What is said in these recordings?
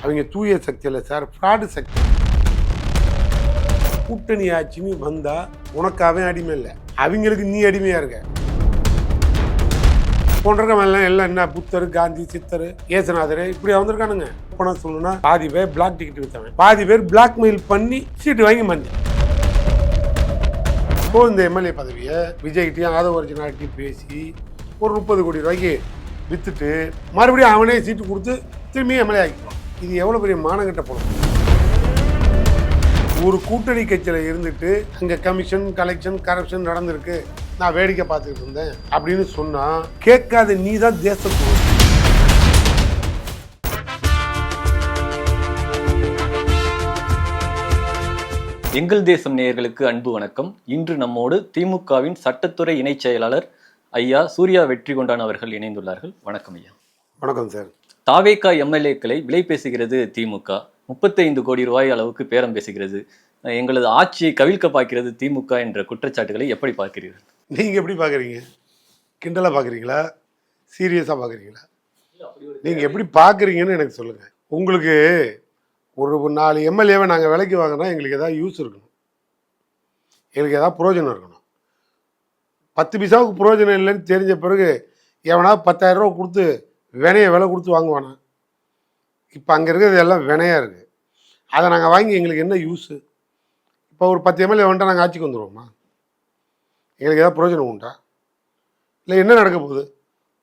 அவங்க தூய சக்தி இல்லை சார், ஃப்ராடு சக்தி. கூட்டணி ஆட்சின்னு வந்தா உனக்கு அவன் அடிமை இல்லை, அவங்களுக்கு நீ அடிமையா இருக்க. போன்றவங்க எல்லாம் என்ன புத்தர், காந்தி, சித்தர், ஏசுநாதர் இப்படி வந்திருக்கானுங்க. பணம் சொல்லணும்னா பாதி பேர் பிளாக் டிக்கெட் வித்தவன், பாதி பேர் பிளாக் மெயில் பண்ணி சீட்டு வாங்கி மந்தி. இப்போ இந்த எம்எல்ஏ பதவியை விஜய்கிட்டையும் ஆதவ ஒரிஜினாலிட்டியும் பேசி ஒரு 30 கோடி ரூபாய்க்கு வித்துட்டு மறுபடியும் அவனே சீட்டு கொடுத்து திரும்பி எம்எல்ஏ ஆகிக்குவான். இது எவ்வளோ பெரிய மானங்கட்ட போடும். ஒரு கூட்டணி கட்சியில் இருந்துட்டு அங்கே கமிஷன், கலெக்ஷன், கரப்ஷன் நடந்திருக்கு, நான் வேடிக்கை பார்த்துட்டு இருந்தேன் அப்படின்னு சொன்னா கேட்காத நீ தான் தேசத்துக்கு. எங்கள் தேசம் நேயர்களுக்கு அன்பு வணக்கம். இன்று நம்மோடு திமுகவின் சட்டத்துறை இணைச் செயலாளர் ஐயா சூர்யா வெற்றிகொண்டான் அவர்கள் இணைந்துள்ளார்கள். வணக்கம் ஐயா. வணக்கம் சார். தாவேகா எம்எல்ஏக்களை விலை பேசுகிறது திமுக. 35 கோடி ரூபாய் அளவுக்கு பேரம் பேசுகிறது. எங்களது ஆட்சியை கவிழ்க்க பார்க்கிறது திமுக என்ற குற்றச்சாட்டுகளை எப்படி பார்க்கிறீர்கள்? நீங்க எப்படி பாக்குறீங்க? கிண்டலா பாக்குறீங்களா, சீரியஸா பாக்குறீங்களா? நீங்க எப்படி பாக்குறீங்கன்னு எனக்கு சொல்லுங்க. உங்களுக்கு ஒரு 4 எம்எல்ஏவை நாங்கள் விலைக்கு வாங்கினா எங்களுக்கு ஏதாவது யூஸ் இருக்கணும், எங்களுக்கு ஏதாவது புரோஜனம் இருக்கணும். 10 பைசாவுக்கு புரோஜனம் இல்லைன்னு தெரிஞ்ச பிறகு எவனாவது 10,000 ரூபா கொடுத்து வினையை விலை கொடுத்து வாங்குவானா? இப்போ அங்கே இருக்கிறது எல்லாம் வினையாக இருக்குது. அதை நாங்கள் வாங்கி எங்களுக்கு என்ன யூஸு? இப்போ ஒரு 10 எம்எல்ஏ வந்துட்டால் நாங்கள் ஆட்சிக்கு வந்துடுவோமா? எங்களுக்கு ஏதாவது புரோஜனம் உண்டா? இல்லை என்ன நடக்க போகுது?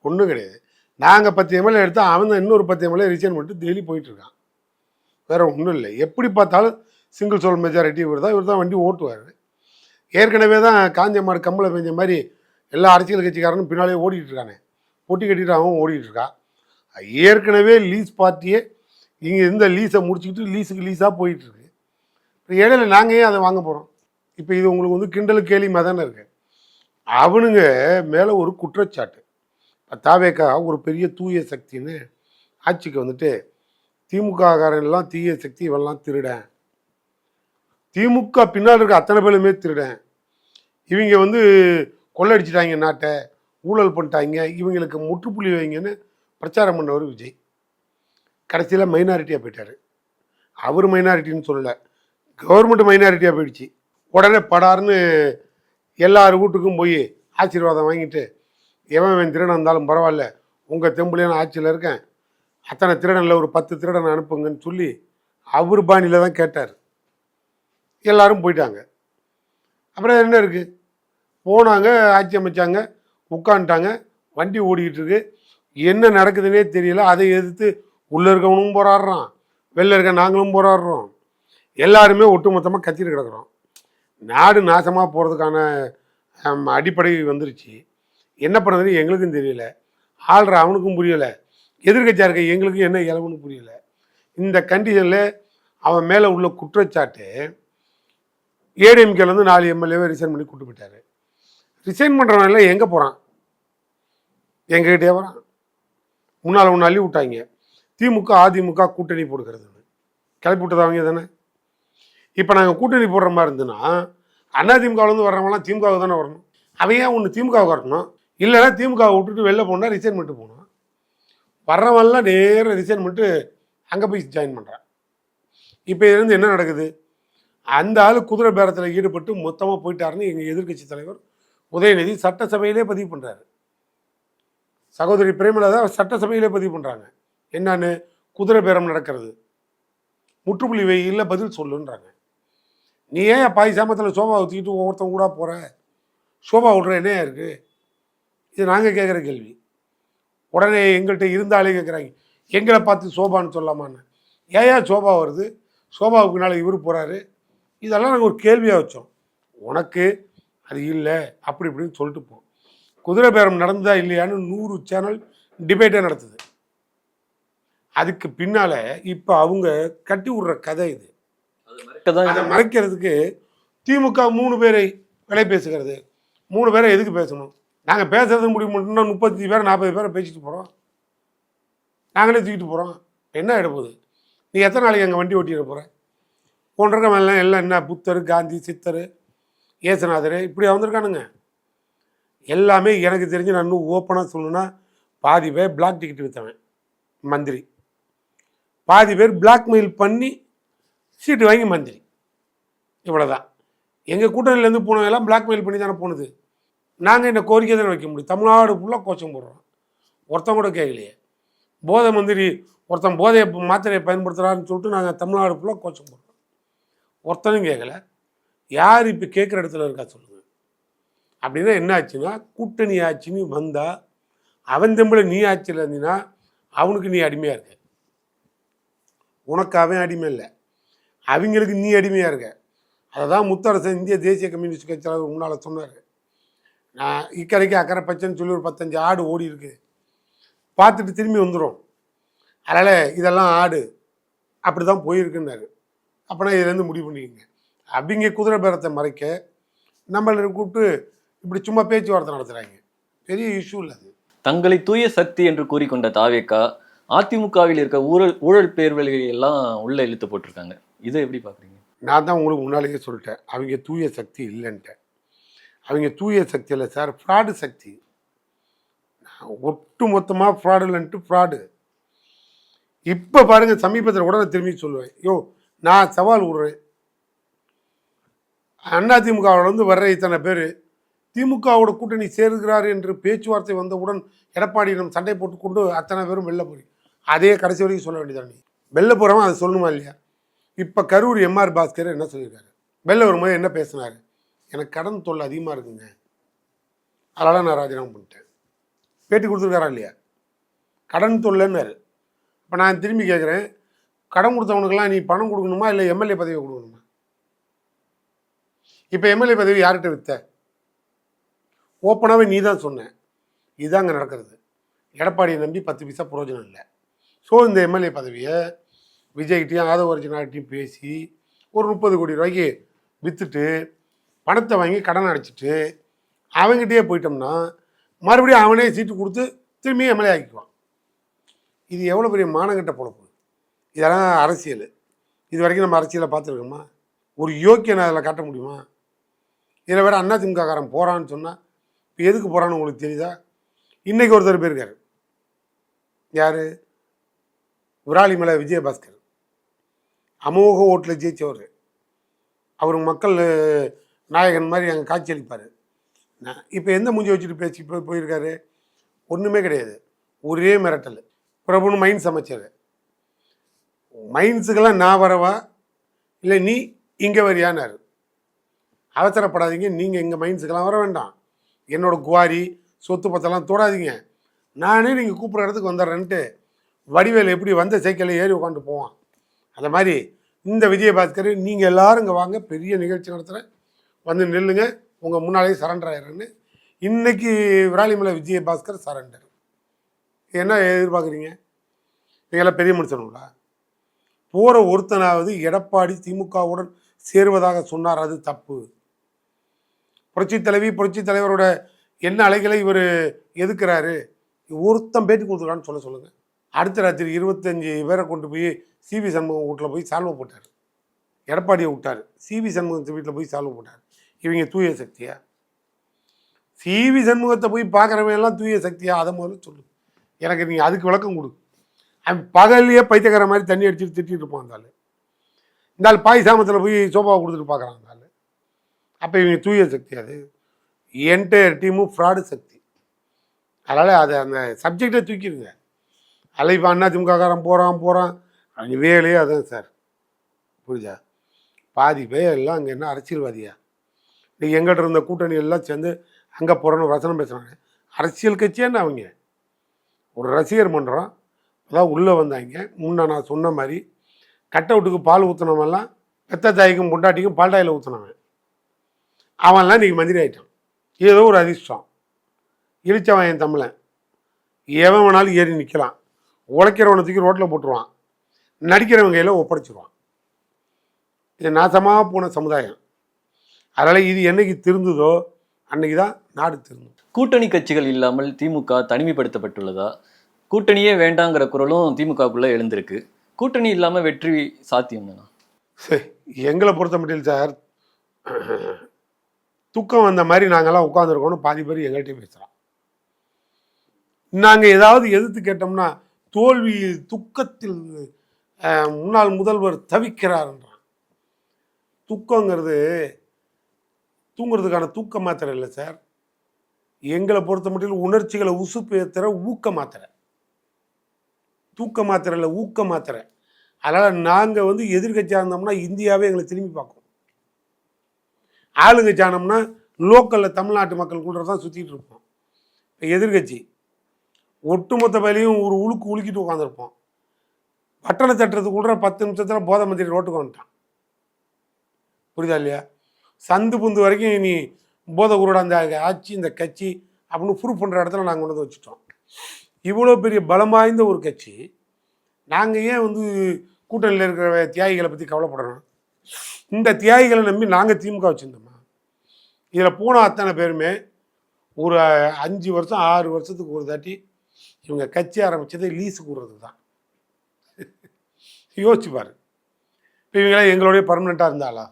ஒன்றும் கிடையாது. நாங்கள் 10 எம்எல்ஏ எடுத்தால் அவன் தான் இன்னொரு 10 எம்எல்ஏ ரிசைன் பண்ணிட்டு டெய்லி போயிட்டுருக்கான். வேறு ஒன்றும் இல்லை. எப்படி பார்த்தாலும் சிங்கிள் சோல் மெஜாரிட்டி இவர் தான் வண்டி ஓட்டுவார். ஏற்கனவே தான் காஞ்ச மாடு கம்பளை பெஞ்ச மாதிரி எல்லா அரசியல் கட்சிக்காரனும் பின்னாலே ஓடிட்டு இருக்கானே, பொட்டி கட்டிட்டு அவன் ஓடிட்டு இருக்கான். ஏற்கனவே லீஸ் பார்ட்டியே இங்கே இருந்த லீஸை முடிச்சுக்கிட்டு லீஸுக்கு லீஸாக போயிட்டுருக்கு. இப்போ இடையில நாங்கள் ஏன் அதை வாங்க போகிறோம்? இப்போ இது உங்களுக்கு வந்து கிண்டலு கேலிமாக தானே இருக்கு. அவனுங்க மேலே ஒரு குற்றச்சாட்டு, தாவேகா ஒரு பெரிய தூய சக்தின்னு ஆட்சிக்கு வந்துட்டு திமுககாரன்லாம் தீய சக்தி, இவெல்லாம் திருடன், திமுக பின்னால் இருக்க அத்தனை பேருமே திருடன், இவங்க வந்து கொள்ளடிச்சிட்டாங்க நாட்டை, ஊழல் பண்ணிட்டாங்க, இவங்களுக்கு முற்றுப்புள்ளி வைங்கன்னு பிரச்சாரம் பண்ணவர் விஜய். கடைசியில் மைனாரிட்டியாக போயிட்டார். அவர் மைனாரிட்டின்னு சொல்லலை, கவர்மெண்ட் மைனாரிட்டியாக போயிடுச்சு. உடனே படார்னு எல்லார் வீட்டுக்கும் போய் ஆசீர்வாதம் வாங்கிட்டு, எவன் திருடன் இருந்தாலும் பரவாயில்ல, உங்கள் தெம்புலேயே நான் ஆட்சியில் இருக்கேன், அத்தனை திருடனில் ஒரு 10 திருடனை அனுப்புங்கன்னு சொல்லி அவர் பாணியில் தான் கேட்டார். எல்லாரும் போயிட்டாங்க. அப்புறம் என்ன இருக்குது? போனாங்க, ஆட்சி அமைச்சாங்க, உட்காந்துட்டாங்க, வண்டி ஓடிக்கிட்டு இருக்கு. என்ன நடக்குதுன்னே தெரியல. அதை எதிர்த்து உள்ளே இருக்கவனும் போராடுறான், வெளில இருக்க நாங்களும் போராடுறோம், எல்லாருமே ஒட்டுமொத்தமாக கத்திட்டு கிடக்குறோம். நாடு நாசமாக போகிறதுக்கான அடிப்படை வந்துருச்சு. என்ன பண்ணுறதுன்னு எங்களுக்கும் தெரியல, ஆள்ற அவனுக்கும் புரியலை, எதிர்கட்சியாக இருக்க எங்களுக்கும் என்ன இலவுன்னு புரியல. இந்த கண்டிஷனில் அவன் மேலே உள்ள குற்றச்சாட்டு, ஏடிஎம்கேலேருந்து 4 எம்எல்ஏவை ரிசைன் பண்ணி கூட்டு போயிட்டார். ரிசைன் பண்ணுறவன் எல்லாம் எங்கே போகிறான்? எங்ககிட்டே வரான். முன்னால் ஒன்று அள்ளி விட்டாங்க, திமுக அதிமுக கூட்டணி போடுகிறதுன்னு கிளப்பி விட்டது அவங்க தானே. இப்போ நாங்கள் கூட்டணி போடுற மாதிரி இருந்துன்னா அதிமுகவிலேருந்து வர்றவங்களாம் திமுகவுக்கு தானே வரணும். அவன் ஏன் ஒன்று திமுகவுக்கு வரணும்? இல்லைன்னா திமுகவை விட்டுட்டு வெளில போனால் ரிசைன் பண்ணிட்டு போகணும். வர்றவன்லாம் நேராக ரிசைன் பண்ணிட்டு அங்கே போய் ஜாயின் பண்ணுறான். இப்போ இதுலேருந்து என்ன நடக்குது? அந்த ஆள் குதிரை பேரத்தில் ஈடுபட்டு மொத்தமாக போயிட்டாருன்னு எங்கள் எதிர்கட்சி தலைவர் உதயநிதி சட்டசபையிலே பதிவு பண்ணுறாரு. சகோதரி பிரேமலதா சட்டசபையிலே பதிவு பண்ணுறாங்க. என்னன்னு? குதிரை பேரம் நடக்கிறது, முற்றுப்புள்ளி வெயில்ல பதில் சொல்லுன்றாங்க. நீ ஏன் பாய் சாமத்தில் சோபா ஊற்றிக்கிட்டு ஒவ்வொருத்தவங்க கூட போகிற? சோபா விட்ற என்னையா இருக்குது? இது நாங்கள் கேட்குற கேள்வி. உடனே எங்கள்கிட்ட இருந்தாலே கேட்குறாங்க, எங்களை பார்த்து சோபான்னு சொல்லாமான்னு. ஏன் சோபா வருது? சோபாவுக்கு நாளை இவர் போகிறாரு. இதெல்லாம் நாங்கள் ஒரு கேள்வியாக வச்சோம். உனக்கு அது இல்லை அப்படி இப்படின்னு சொல்லிட்டு போ. குதிரை பேரம் நடந்ததா இல்லையான்னு 100 சேனல் டிபேட்டே நடத்துது. அதுக்கு பின்னால் இப்போ அவங்க கட்டி விடுற கதை இது. அதை மறைக்கிறதுக்கு திமுக 3 பேரை விலை பேசுகிறது. 3 பேரை எதுக்கு பேசணும்? நாங்கள் பேசுறது முடிவு மட்டும்னா 35 பேரை 40 பேரை பேசிட்டு போகிறோம், நாங்களே தூக்கிட்டு போகிறோம். என்ன ஆகிட போகுது? நீ எத்தனை நாளைக்கு எங்கள் வண்டி ஓட்டிட போகிற? போன்றவங்க எல்லாம் என்ன புத்தர், காந்தி, சித்தர், ஏசுநாதர் இப்படி வந்திருக்கானுங்க. எல்லாமே எனக்கு தெரிஞ்சு நான் இன்னும் ஓப்பனாக சொல்லணுன்னா பாதி பேர் பிளாக் டிக்கெட் விற்றவன் மந்திரி, பாதி பேர் பிளாக்மெயில் பண்ணி சீட்டு வாங்கி மந்திரி. இவ்வளோதான். எங்கள் கூட்டணியிலேருந்து போனவெல்லாம் பிளாக்மெயில் பண்ணி தானே போனது. நாங்கள் இந்த கோரிக்கை தானே வைக்க முடியும். தமிழ்நாடு ஃபுல்லாக கோச்சம் போடுறோம். ஒருத்தன் கூட கேட்கலையே. போதை மந்திரி ஒருத்தன் போதையை மாத்திரையை பயன்படுத்துகிறான்னு சொல்லிட்டு நாங்கள் தமிழ்நாடு ஃபுல்லாக கோச்சம் போடுறோம். ஒருத்தனும் கேட்கல. யார் இப்போ கேட்குற இடத்துல இருக்கா சொல்லுங்கள். அப்படின்னா என்ன ஆச்சுன்னா, கூட்டணி ஆட்சின்னு வந்தால் அவன் தம்பில் நீ ஆட்சியில் இருந்தீங்கன்னா அவனுக்கு நீ அடிமையாக இருக்க. உனக்கு அவன் அடிமை இல்லை, அவங்களுக்கு நீ அடிமையாக இருக்க. அதை தான் முத்தரசன் இந்திய தேசிய கம்யூனிஸ்ட் கட்சி தலைவர் முன்னால் சொன்னார். நான் இக்கரைக்கு அக்கறை பச்சைன்னு சொல்லி ஒரு 15 ஆடு ஓடி இருக்கு, பார்த்துட்டு திரும்பி வந்துடும், அதனால் இதெல்லாம் ஆடு அப்படி தான் போயிருக்குன்னாரு. அப்போனா இதுலேருந்து முடிவு பண்ணிக்கோங்க. அவங்க குதிரை பேரத்தை மறைக்க நம்மளை கூப்பிட்டு இப்படி சும்மா பேச்சுவார்த்தை நடத்துகிறாங்க. பெரிய இஷ்யூ இல்லை அது. தங்களை தூய சக்தி என்று கூறிக்கொண்ட தாவேகா அதிமுகவில் இருக்க ஊழல் பேர்வழிகளை எல்லாம் உள்ள இழுத்து போட்டிருக்காங்க. இதை எப்படி பார்க்குறீங்க? நான் தான் உங்களுக்கு முன்னாலேயே சொல்லிட்டேன், அவங்க தூய சக்தி இல்லைன்ட்டேன். அவங்க தூய சக்தி இல்லை சார், ஃப்ராடு சக்தி. ஒட்டு மொத்தமாக ஃப்ராடுலன்ட்டு ஃப்ராடு. இப்போ பாருங்கள், சமீபத்தில் கூட நான் திரும்பி சொல்லுவேன், நான் சவால் விடுறேன், அதிமுகவிலேருந்து வர்ற இத்தனை பேர் திமுகவோட கூட்டணி சேர்கிறார் என்று பேச்சுவார்த்தை வந்தவுடன் எடப்பாடியிடம் சண்டை போட்டுக்கொண்டு அத்தனை பேரும் வெளில போய் அதே கடைசி வரைக்கும் சொல்ல வேண்டியதான். நீ வெளில போகிறவன் அதை சொல்லணுமா இல்லையா? இப்போ கரூர் எம்ஆர் பாஸ்கர் என்ன சொல்லியிருக்காரு, வெளில வரும்போது என்ன பேசினார், எனக்கு கடன் தொல்லை அதிகமாக இருக்குங்க, அதனால் நான் ராஜினாமா பண்ணிட்டேன். பேட்டி கொடுத்துருக்காரா இல்லையா? கடன் தொல்லைன்னாரு. இப்போ நான் திரும்பி கேட்குறேன், கடன் கொடுத்தவனுக்கெல்லாம் நீ பணம் கொடுக்கணுமா இல்லை எம்எல்ஏ பதவி கொடுக்கணுமா? இப்போ எம்எல்ஏ பதவி யார்கிட்ட வித்த? ஓப்பனாகவே நீ தான் சொன்ன. இதுதான் அங்கே நடக்கிறது. எடப்பாடியை நம்பி 10 பைசா பிரயோஜனம் இல்லை. ஸோ இந்த எம்எல்ஏ பதவியை விஜய்கிட்டையும் ஆதவ அர்ஜுனாகிட்டையும் பேசி ஒரு 30 கோடி ரூபாய்க்கு விற்றுட்டு பணத்தை வாங்கி கடன் அடைச்சிட்டு அவங்ககிட்டயே போயிட்டோம்னா மறுபடியும் அவனே சீட்டு கொடுத்து திரும்பியும் எம்எல்ஏ ஆக்கிக்குவான். இது எவ்வளோ பெரிய மானங்கட்ட பொழப்பு. இதெல்லாம் அரசியல். இது வரைக்கும் நம்ம அரசியலை பார்த்துருக்கோமா? ஒரு யோக்கியனை அதில் காட்ட முடியுமா? இதில் வேறு அதிமுககாரன் போகிறான்னு சொன்னால் இப்போ எதுக்கு போகிறான்னு உங்களுக்கு தெரியுதா? இன்றைக்கி ஒருத்தர் போயிருக்காரு, யார்? விராலிமலை விஜயபாஸ்கர். அமோக ஓட்டில் ஜெயிச்சவர். அவர் மக்கள் நாயகன் மாதிரி அங்கே காட்சி அளிப்பார். இப்போ எந்த மூஞ்சி வச்சுட்டு பேச்சு போயிருக்காரு? ஒன்றுமே கிடையாது, ஒரே மிரட்டல். பிரபுன்னு மைன்ஸ் அமைச்சர். மைன்ஸுக்கெல்லாம் நான் வரவா இல்லை நீ இங்கே வரியானார். அவசரப்படாதீங்க, நீங்கள் எங்கள் மைன்ஸுக்கெல்லாம் வர வேண்டாம், என்னோடய குவாரி சொத்து பத்தெல்லாம் தோடாதீங்க, நானே நீங்கள் கூப்பிட்ற இடத்துக்கு வந்துடுறேன்ட்டு வடிவேல் எப்படி வந்த சைக்கிளில் ஏறி உட்காந்து போவான், அந்த மாதிரி இந்த விஜயபாஸ்கர் நீங்கள் எல்லோரும் இங்கே வாங்க, பெரிய நிகழ்ச்சி நடத்துகிறேன், வந்து நில்லுங்க, உங்கள் முன்னாலேயே சரண்டர் ஆயிடுறேன்னு. இன்றைக்கி விராலிமலை விஜயபாஸ்கர் சரண்டர். என்ன எதிர்பார்க்குறீங்க? நீங்களாம் பெரிய மனுஷனுங்களா? போகிற ஒருத்தனாவது எடப்பாடி திமுகவுடன் சேருவதாக சொன்னார், அது தப்பு. புரட்சி தலைவரோட என்ன அலைகளை இவர் எதுக்குறாரு? ஒருத்தன் பேட்டி கொடுத்துருக்கான்னு சொல்லுங்கள். அடுத்த ராத்திரி 25 பேரை கொண்டு போய் சிவி சண்முகம் வீட்டில் போய் சால்வை போட்டார். எடப்பாடியை விட்டார், சிவி சண்முகத்தை வீட்டில் போய் சால்வை போட்டார். இவங்க தூய சக்தியா? சிவி சண்முகத்தை போய் பார்க்குறவங்கெல்லாம் தூய சக்தியா? அதை முதல்ல சொல்லு எனக்கு. நீங்கள் அதுக்கு விளக்கம் கொடு. அவன் பகல்லையே பைத்தியக்கார மாதிரி தண்ணி அடிச்சுட்டு திட்டிகிட்டு இருப்பான் இருந்தாலும். இருந்தாலும் பாய் சாமத்தில் போய் சோபாவை கொடுத்துட்டு பார்க்குறான் இருந்தாலும். அப்போ இவங்க தூய சக்தி? அது என்டையர் டீமும் ஃப்ராடு சக்தி. அதனால் அதை அந்த சப்ஜெக்டை தூக்கிடுங்க. இப்போ அதிமுககாரன் போகிறான் அவங்க வேலையே அதான் சார். புரியுதா? பாதி பேர் எல்லாம் அங்கே என்ன அரசியல்வாதியா? நீங்கள் எங்கிட்ட இருந்த கூட்டணி எல்லாம் சேர்ந்து அங்கே போகிறோன்னு வசனம் பேசுகிறாங்க. அரசியல் கட்சியான்னு அவங்க ஒரு ரசிகர் மன்றம் அதான் உள்ளே வந்தாங்க. முன்னே நான் சொன்ன மாதிரி கட் அவுட்டுக்கு பால் ஊற்றினவெல்லாம் பெத்த தாய்க்கும் பொண்டாட்டிக்கும் பால்டாயில் ஊற்றினவன் அவன்லாம் இன்றைக்கி மந்திரி ஆகிட்டான். ஏதோ ஒரு அதிர்ஷ்டம். இழிச்சவன் என் தமிழன். எவன் வேணாலும் ஏறி நிற்கலாம். உழைக்கிறவனை தூக்கி ரோட்டில் போட்டுருவான், நடிக்கிறவங்க கையில் ஒப்படைச்சிருவான். இது நாசமாக போன சமுதாயம். அதனால் இது என்னைக்கு திருந்துதோ அன்னைக்கு தான் நாடு திருந்தும். கூட்டணி கட்சிகள் இல்லாமல் திமுக தனிமைப்படுத்தப்பட்டுள்ளதா? கூட்டணியே வேண்டாங்கிற குரலும் திமுகக்குள்ளே எழுந்திருக்கு. கூட்டணி இல்லாமல் வெற்றி சாத்தியம் தானா? சரி, எங்களை பொறுத்த மட்டும் சார், தூக்கம் வந்த மாதிரி நாங்கள்லாம் உட்காந்துருக்கோன்னு பாதி பேர் எங்கள்கிட்ட பேசுகிறோம். நாங்கள் ஏதாவது எதிர்த்து கேட்டோம்னா தோல்வி துக்கத்தில் முன்னாள் முதல்வர் தவிக்கிறாருன்றான். தூக்கங்கிறது தூங்குறதுக்கான தூக்க மாத்திரை இல்லை சார். எங்களை பொறுத்த மட்டும் உணர்ச்சிகளை உசுப்பேத்துற ஊக்க மாத்திரை. தூக்க மாத்திரை இல்லை, ஊக்க மாத்திரை. அதனால் நாங்கள் வந்து எதிர்கட்சியாக இருந்தோம்னா இந்தியாவே எங்களை திரும்பி பார்க்கும். ஆளுங்கட்சி ஆனோம்னா லோக்கலில் தமிழ்நாட்டு மக்கள் கூட தான் சுற்றிட்டு இருப்போம். இப்போ எதிர்கட்சி ஒட்டுமொத்த வேலையும் ஒரு உழுக்கிட்டு உட்காந்துருப்போம். பட்டணை தட்டுறதுக்குள்ள 10 நிமிஷத்தில் போதை மந்திரி ரோட்டுக்கு வந்துட்டான். புரியுதா இல்லையா? சந்து புந்து வரைக்கும் நீ போதை குருட அந்த ஆட்சி இந்த கட்சி அப்படின்னு ப்ரூவ் பண்ணுற இடத்துல நாங்கள் கொண்டு வந்து வச்சுட்டோம். இவ்வளோ பெரிய பலம் வாய்ந்த ஒரு கட்சி, நாங்கள் ஏன் வந்து கூட்டணியில் இருக்கிற தியாகிகளை பற்றி கவலைப்படணும்? இந்த தியாகிகளை நம்பி நாங்கள் திமுக வச்சுருந்தோமா? இதில் போன அத்தனை பேருமே ஒரு 5 வருஷம் 6 வருஷத்துக்கு ஒரு தாட்டி இவங்க கட்சி ஆரம்பித்ததை லீஸு கூடுறதுக்கு தான். யோசிச்சு பாரு. இப்போ இவங்களாம் எங்களுடைய பர்மனெண்ட்டாக இருந்தாளா?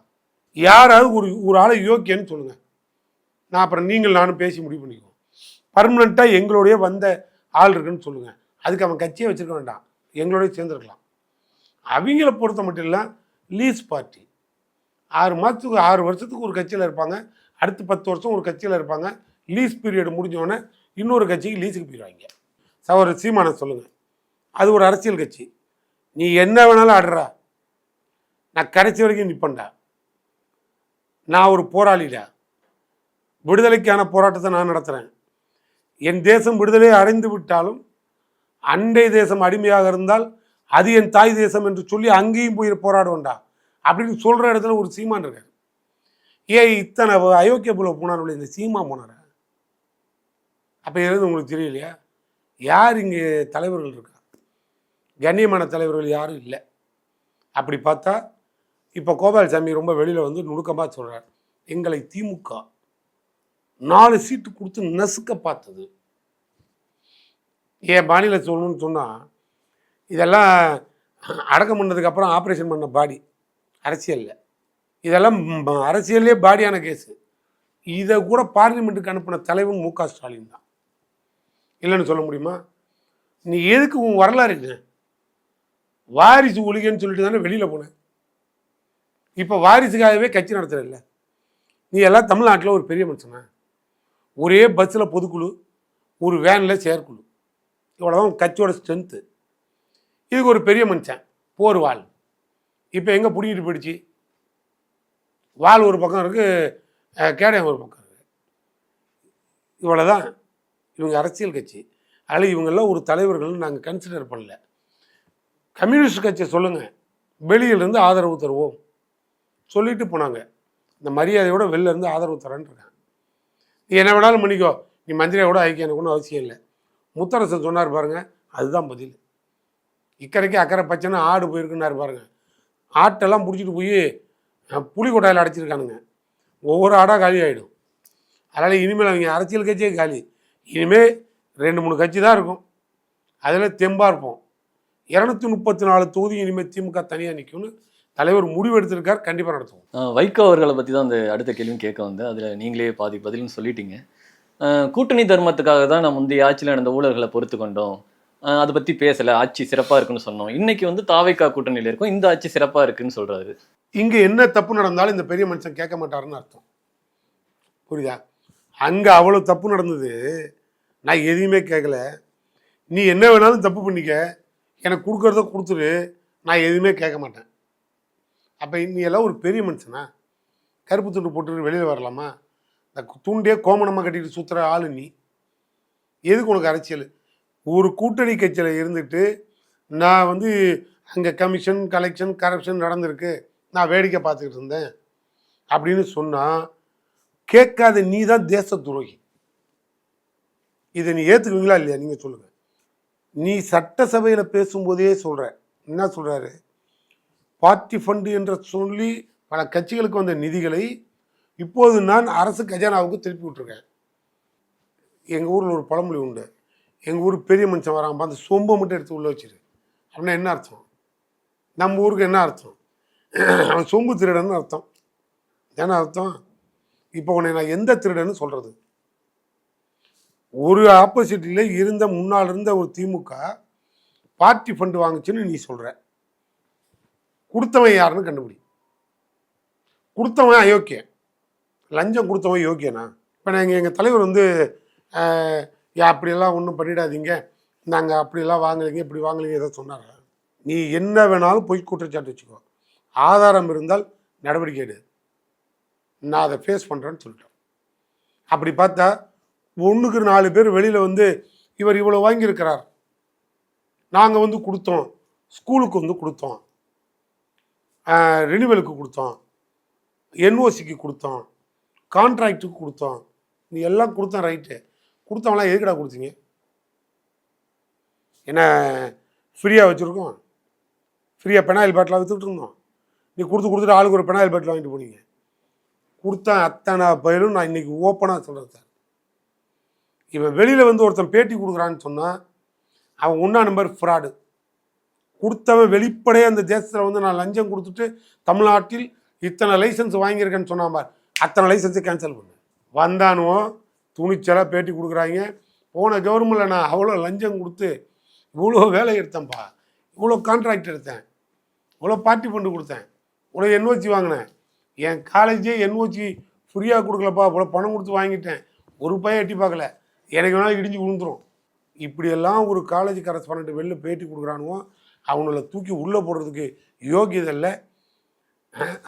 யாராவது ஒரு ஆளை யோக்கியன்னு சொல்லுங்கள். நான் அப்புறம் நீங்கள் நானும் பேசி முடிவு பண்ணிக்குவோம். பர்மனெண்ட்டாக எங்களுடைய வந்த ஆள் இருக்குன்னு சொல்லுங்கள். அதுக்கு அவன் கட்சியை வச்சுருக்க வேண்டாம், எங்களோடய சேர்ந்துருக்கலாம். அவங்கள பொறுத்த மட்டும் இல்லை, லீஸ் பார்ட்டி 6 மாதத்துக்கு 6 வருஷத்துக்கு ஒரு கட்சியில் இருப்பாங்க. அடுத்து 10 வருஷம் ஒரு கட்சியில் இருப்பாங்க. லீஸ் பீரியட் முடிஞ்சோடனே இன்னொரு கட்சிக்கு லீஸுக்கு போயிடுவாங்க. சவர சீமான சொல்லுங்கள், அது ஒரு அரசியல் கட்சி. நீ என்ன வேணாலும் ஆடுறா, நான் கடைசி வரைக்கும் நிற்பேன்டா, நான் ஒரு போராளிடா, விடுதலைக்கான போராட்டத்தை நான் நடத்துகிறேன். என் தேசம் விடுதலை அடைந்து விட்டாலும் அண்டை தேசம் அடிமையாக இருந்தால் அது என் தாய் தேசம் என்று சொல்லி அங்கேயும் போய் போராடுவேன்டா அப்படின்னு சொல்கிற இடத்துல ஒரு சீமான் இருக்கார். ஏன் இத்தனை அயோக்கிய புல போனார் இந்த சீமா போனார? அப்போ இருந்து உங்களுக்கு தெரியலையா? யார் இங்கே தலைவர்கள் இருக்கா? கண்ணியமான தலைவர்கள் யாரும் இல்லை. அப்படி பார்த்தா இப்போ கோபால்சாமி ரொம்ப வெளியில் வந்து நுணுக்கமாக சொல்கிறார், எங்களை திமுக 4 சீட்டு கொடுத்து நசுக்க பார்த்தது. என் பாணியில் சொல்லணும்னு சொன்னால், இதெல்லாம் அடக்கம் பண்ணதுக்கப்புறம் ஆப்ரேஷன் பண்ண பாடி அரசியலில், இதெல்லாம் அரசியல்லே பாடியான கேஸு. இதை கூட பார்லிமெண்ட்டுக்கு அனுப்பின தலைவன் மு.க. ஸ்டாலின் தான். இல்லைன்னு சொல்ல முடியுமா? நீ எதுக்கு உன் வரலாறுங்க வாரிசு ஒழிகன்னு சொல்லிட்டு தானே வெளியில் போனேன். இப்போ வாரிசுக்காகவே கட்சி நடத்துறதில்ல. நீ எல்லாம் தமிழ்நாட்டில் ஒரு பெரிய மனுஷனா? ஒரே பஸ்ஸில் பொதுக்குழு, ஒரு வேனில் செயற்குழு, இவ்வளோதான் கட்சியோட ஸ்ட்ரென்த்து. இதுக்கு ஒரு பெரிய மனுஷன் போர் வாள். இப்போ எங்கே பிடிக்கிட்டு போயிடுச்சு? வால் ஒரு பக்கம் இருக்குது, கேடயம் ஒரு பக்கம் இருக்குது. இவ்வளோதான் இவங்க அரசியல் கட்சி. அதில் இவங்கெல்லாம் ஒரு தலைவர்கள்னு நாங்கள் கன்சிடர் பண்ணல. கம்யூனிஸ்ட் கட்சியை சொல்லுங்கள், வெளியிலேருந்து ஆதரவு தருவோம் சொல்லிட்டு போனாங்க. இந்த மரியாதையோட வெளில இருந்து ஆதரவு தரேன்னு இருக்காங்க. நீ என்ன வேணாலும் பண்ணிக்கோ, நீ மந்திரியோட ஐக்கிய எனக்கு ஒன்றும் அவசியம் இல்லை. முத்தரசன் சொன்னார் பாருங்க, அதுதான் பதில். இக்கரைக்கு அக்கறை பச்சைன்னு ஆடு போயிருக்குன்னாரு பாருங்க. ஆட்டெல்லாம் பிடிச்சிட்டு போய் புலி கொட்டாயில் அடைச்சிருக்கானுங்க. ஒவ்வொரு ஆடாக காலி ஆகிடும். அதனால் இனிமேல் அவங்க அரசியல் கட்சியே காலி. இனிமேல் 2-3 கட்சி தான் இருக்கும். அதில் தெம்பாக இருப்போம். 234 தொகுதி இனிமேல் திமுக தனியாக நிற்கும்னு தலைவர் முடிவு எடுத்திருக்கார். கண்டிப்பாக நடத்துவோம். வைகோ அவர்களை பற்றி தான் அந்த அடுத்த கேள்வியும் கேட்க வந்தேன். அதில் நீங்களே பாதி பதில்னு சொல்லிட்டீங்க. கூட்டணி தர்மத்துக்காக தான் நம்ம முந்தைய ஆட்சியில் நடந்த ஊழல்களை பொறுத்து கொண்டோம், அதை பற்றி பேசலை, ஆட்சி சிறப்பாக இருக்குன்னு சொன்னோம். இன்னைக்கு வந்து தாவைக்கா கூட்டணியில் இருக்கும், இந்த ஆட்சி சிறப்பாக இருக்குன்னு சொல்கிறாரு. இங்கே என்ன தப்பு நடந்தாலும் இந்த பெரிய மனுஷன் கேட்க மாட்டாருன்னு அர்த்தம். புரியுதா? அங்கே அவ்வளோ தப்பு நடந்தது, நான் எதையுமே கேட்கல. நீ என்ன வேணாலும் தப்பு பண்ணிக்க, எனக்கு கொடுக்குறத கொடுத்துரு, நான் எதுவுமே கேட்க மாட்டேன். அப்போ நீ எல்லாம் ஒரு பெரிய மனுஷனா? கருப்பு துண்டு போட்டு வெளியில் வரலாமா? இந்த துண்டே கோமணமாக கட்டிட்டு சுற்றுற ஆளு நீ. எதுக்கு உனக்கு அரசியல்? ஒரு கூட்டணி கட்சியில் இருந்துட்டு நான் வந்து அங்கே கமிஷன் கலெக்ஷன் கரப்ஷன் நடந்திருக்கு, நான் வேடிக்கை பார்த்துக்கிட்டு இருந்தேன் அப்படின்னு சொன்னால் கேட்காத நீ தான் தேச துரோகி. இதை நீ ஏற்றுக்குவீங்களா இல்லையா? நீங்கள் சொல்லுங்கள். நீ சட்டசபையில் பேசும்போதே சொல்கிற, என்ன சொல்கிறாரு? பார்ட்டி ஃபண்டு என்று சொல்லி பல கட்சிகளுக்கு வந்த நிதிகளை இப்போது நான் அரசு கஜானாவுக்கு திருப்பி விட்டுருக்கேன். எங்கள் ஊரில் ஒரு பழமொழி உண்டு, எங்கள் ஊர் பெரிய மனுஷன் வரான், அந்த சொம்பை மட்டும் எடுத்து உள்ளே வச்சிரு அப்படின்னா என்ன அர்த்தம்? நம்ம ஊருக்கு என்ன அர்த்தம்? அவன் சொம்பு திருடன்னு அர்த்தம். என்ன அர்த்தம்? இப்போ உன்னை நான் எந்த திருடன்னு சொல்கிறது? ஒரு ஆப்போசிட்டில் இருந்த முன்னால் இருந்த ஒரு திமுக பார்ட்டி ஃபண்டு வாங்குச்சுன்னு நீ சொல்கிற. கொடுத்தவன் யாருன்னு கண்டுபிடி. கொடுத்தவன் அயோக்கியன், லஞ்சம் கொடுத்தவன் யோக்கியனா? இப்போ நாங்கள் எங்கள் தலைவர் வந்து அப்படியெல்லாம் ஒன்றும் பண்ணிடாதீங்க, நாங்கள் அப்படியெல்லாம் வாங்கலைங்க இப்படி வாங்கலைங்க எதாவது சொன்னாரா? நீ என்ன வேணாலும் பொய் குற்றச்சாட்டு வச்சுக்கோ, ஆதாரம் இருந்தால் நடவடிக்கை எடு, நான் அதை ஃபேஸ் பண்ணுறேன்னு சொல்லிட்டேன். அப்படி பார்த்தா 1க்கு 4 பேர் வெளியில் வந்து இவர் இவ்வளோ வாங்கியிருக்கிறார், நாங்கள் வந்து கொடுத்தோம், ஸ்கூலுக்கு வந்து கொடுத்தோம், ரினிவலுக்கு கொடுத்தோம், என்ஓசிக்கு கொடுத்தோம், கான்ட்ராக்டுக்கு கொடுத்தோம், நீ எல்லாம் கொடுத்தோம் ரைட்டு, கொடுத்தவங்களாம் எதுக்கடா கொடுத்தீங்க? என்ன ஃப்ரீயாக வச்சுருக்கோம்? ஃப்ரீயாக பெனாயில் பாட்டில் விற்றுக்கிட்டு இருந்தோம், நீ கொடுத்துட்டு ஆளுக்கு ஒரு பெனாயில் பாட்டில் வாங்கிட்டு போனீங்க. கொடுத்த அத்தனை பயிலும் நான் இன்றைக்கி ஓப்பனாக சொல்கிறேன் சார். இவன் வெளியில் வந்து ஒருத்தன் பேட்டி கொடுக்குறான்னு சொன்னால் அவன் 1ஆம் நம்பர் ஃப்ராடு. கொடுத்தவன் வெளிப்படையாக அந்த தேசத்தில் வந்து நான் லஞ்சம் கொடுத்துட்டு தமிழ்நாட்டில் இத்தனை லைசன்ஸ் வாங்கியிருக்கேன்னு சொன்னான் பார், அத்தனை லைசன்ஸை கேன்சல் பண்ணு. வந்தானுவோ துணிச்சலாக பேட்டி கொடுக்குறாங்க, போன கவர்மெண்ட்டில் நான் அவ்வளோ லஞ்சம் கொடுத்து இவ்வளோ வேலை எடுத்தேன்ப்பா, இவ்வளோ கான்ட்ராக்ட் எடுத்தேன், இவ்வளோ பார்ட்டி ஃபண்டு கொடுத்தேன், இவ்வளோ என்ஓசி வாங்கினேன், என் காலேஜே என்ஓசி ஃப்ரீயாக கொடுக்கலப்பா, இவ்வளோ பணம் கொடுத்து வாங்கிட்டேன், ஒரு பையன் எட்டி பார்க்கல, எனக்கு வேணாலும் இடிஞ்சு விழுந்துடும். இப்படியெல்லாம் ஒரு காலேஜ் கரஸ்பாண்டன்ட் வெளில பேட்டி கொடுக்குறானுவோ அவங்கள தூக்கி உள்ளே போடுறதுக்கு யோகியதை இல்லை.